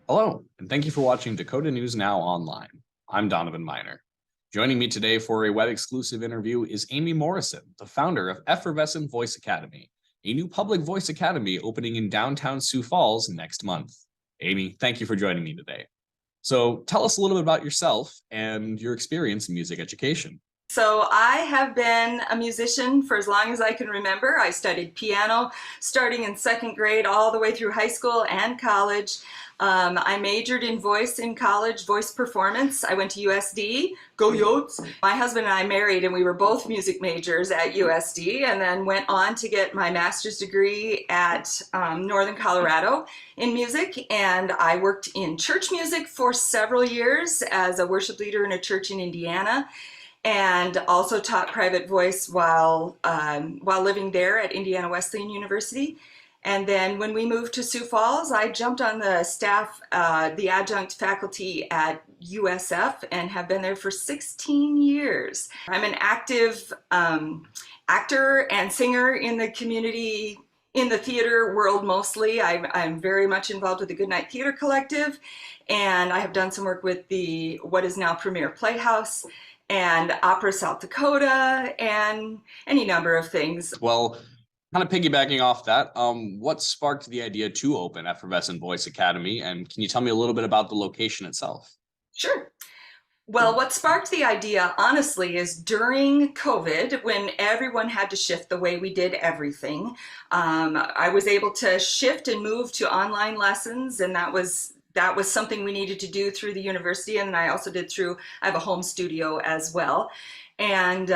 Hello, and thank you for watching Dakota News Now Online. I'm Donovan Miner. Joining me today for a web-exclusive interview is Amy Morrison, the founder of Effervescent Voice Academy, a new public voice academy opening in downtown Sioux Falls next month. Amy, thank you for joining me today. So tell us a little bit about yourself and your experience in music education. So I have been a musician for as long as I can remember. I studied piano starting in second grade all the way through high school and college. I majored in voice in college, voice performance. I went to USD, go Yotes. My husband and I married and we were both music majors at USD, and then went on to get my master's degree at Northern Colorado in music. And I worked in church music for several years as a worship leader in a church in Indiana, and also taught private voice while living there at Indiana Wesleyan University. And then when we moved to Sioux Falls, I jumped on the staff, the adjunct faculty at USF, and have been there for 16 years. I'm an active actor and singer in the community, in the theater world mostly. I'm very much involved with the Goodnight Theater Collective, and I have done some work with the what is now Premier Playhouse and Opera South Dakota, and any number of things. Well, kind of piggybacking off that, what sparked the idea to open Effervescent Voice Academy, and can you tell me a little bit about the location itself? Sure. Well, what sparked the idea, honestly, is during COVID, when everyone had to shift the way we did everything. I was able to shift and move to online lessons, and that was something we needed to do through the university, and I also did I have a home studio as well. And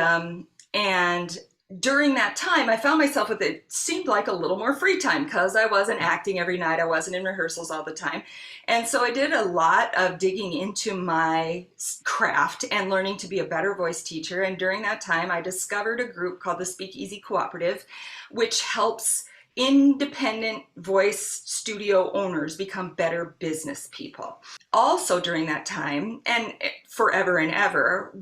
during that time, I found myself with it seemed like a little more free time because I wasn't acting every night. I wasn't in rehearsals all the time. And so I did a lot of digging into my craft and learning to be a better voice teacher. And during that time, I discovered a group called the Speakeasy Cooperative, which helps independent voice studio owners become better business people. Also during that time, and forever and ever,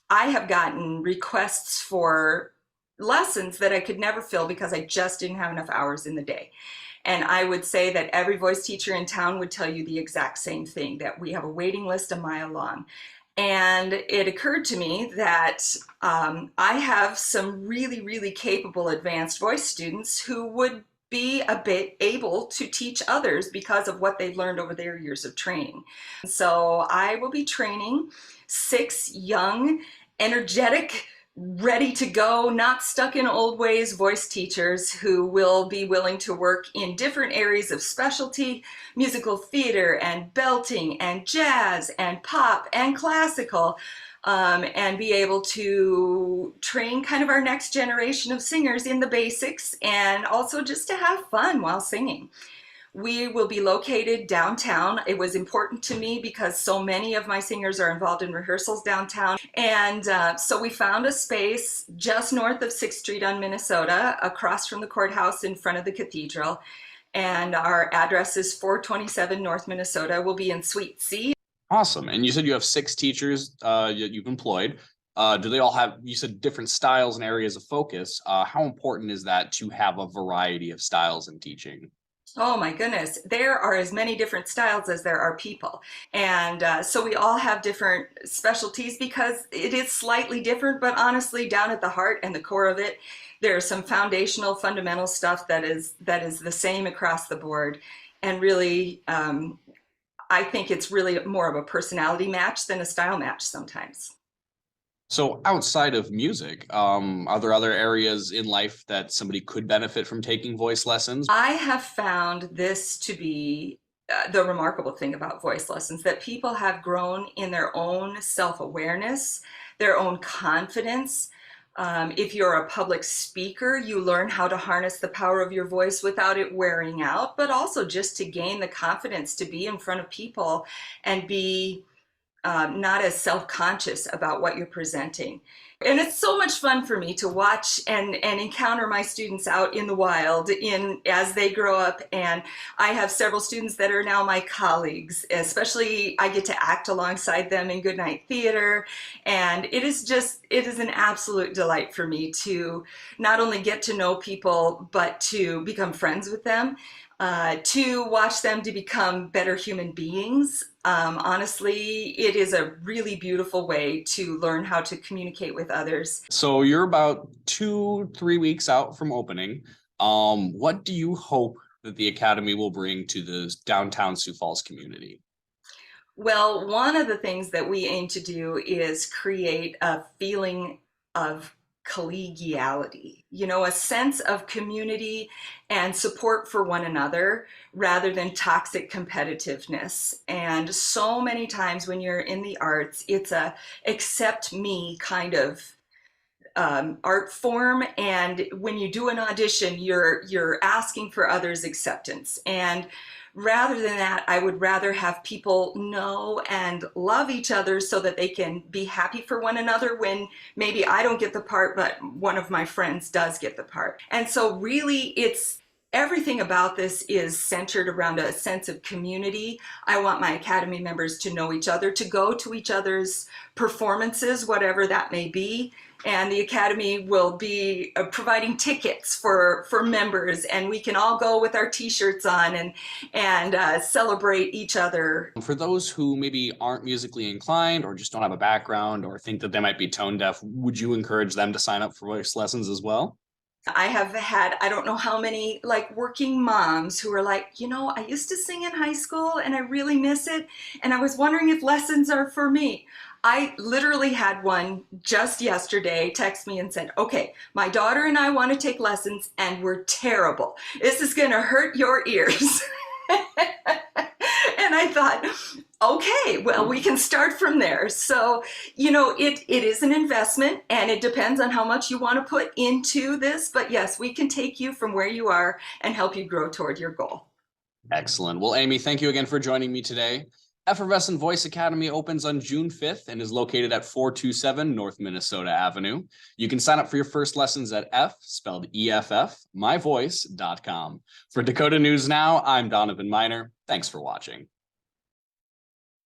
I have gotten requests for lessons that I could never fill because I just didn't have enough hours in the day. And I would say that every voice teacher in town would tell you the exact same thing, that we have a waiting list a mile long. And it occurred to me that I have some really, really capable advanced voice students who would be a bit able to teach others because of what they've learned over their years of training. So I will be training 6 young, energetic, ready to go, not stuck in old ways voice teachers who will be willing to work in different areas of specialty, musical theater and belting and jazz and pop and classical, and be able to train kind of our next generation of singers in the basics, and also just to have fun while singing. We will be located downtown. It was important to me because so many of my singers are involved in rehearsals downtown. And so we found a space just north of 6th Street on Minnesota, across from the courthouse in front of the cathedral. And our address is 427 North Minnesota. We'll be in Suite C. Awesome. And you said you have 6 teachers you've employed. Do they all have, you said, different styles and areas of focus? How important is that to have a variety of styles in teaching? Oh my goodness, there are as many different styles as there are people. And so we all have different specialties because it is slightly different, but honestly, down at the heart and the core of it, there's some foundational, fundamental stuff that is the same across the board. And really, I think it's really more of a personality match than a style match sometimes. So outside of music, are there other areas in life that somebody could benefit from taking voice lessons? I have found this to be the remarkable thing about voice lessons, that people have grown in their own self-awareness, their own confidence. If you're a public speaker, you learn how to harness the power of your voice without it wearing out, but also just to gain the confidence to be in front of people and be not as self-conscious about what you're presenting. And it's so much fun for me to watch and encounter my students out in the wild as they grow up. And I have several students that are now my colleagues, especially I get to act alongside them in Goodnight Theater. And it is an absolute delight for me to not only get to know people, but to become friends with them. to watch them to become better human beings. Honestly, it is a really beautiful way to learn how to communicate with others. So you're about 2, 3 weeks out from opening. What do you hope that the Academy will bring to the downtown Sioux Falls community? Well, one of the things that we aim to do is create a feeling of collegiality, a sense of community and support for one another rather than toxic competitiveness. And so many times when you're in the arts, it's a accept me kind of art form, and when you do an audition, you're asking for others' acceptance. And rather than that, I would rather have people know and love each other so that they can be happy for one another when maybe I don't get the part, but one of my friends does get the part. And so really it's everything about this is centered around a sense of community. I want my Academy members to know each other, to go to each other's performances, whatever that may be. And the Academy will be providing tickets for members, and we can all go with our t-shirts on and celebrate each other. For those who maybe aren't musically inclined or just don't have a background or think that they might be tone deaf, would you encourage them to sign up for voice lessons as well? I have had, I don't know how many like working moms who are like, I used to sing in high school and I really miss it. And I was wondering if lessons are for me. I literally had one just yesterday text me and said, okay, my daughter and I want to take lessons and we're terrible. This is going to hurt your ears. And I thought, okay, well, we can start from there. So, it is an investment and it depends on how much you want to put into this. But yes, we can take you from where you are and help you grow toward your goal. Excellent. Well, Amy, thank you again for joining me today. Effervescent Voice Academy opens on June 5th and is located at 427 North Minnesota Avenue. You can sign up for your first lessons at spelled EFF, myvoice.com. For Dakota News Now, I'm Donovan Miner. Thanks for watching.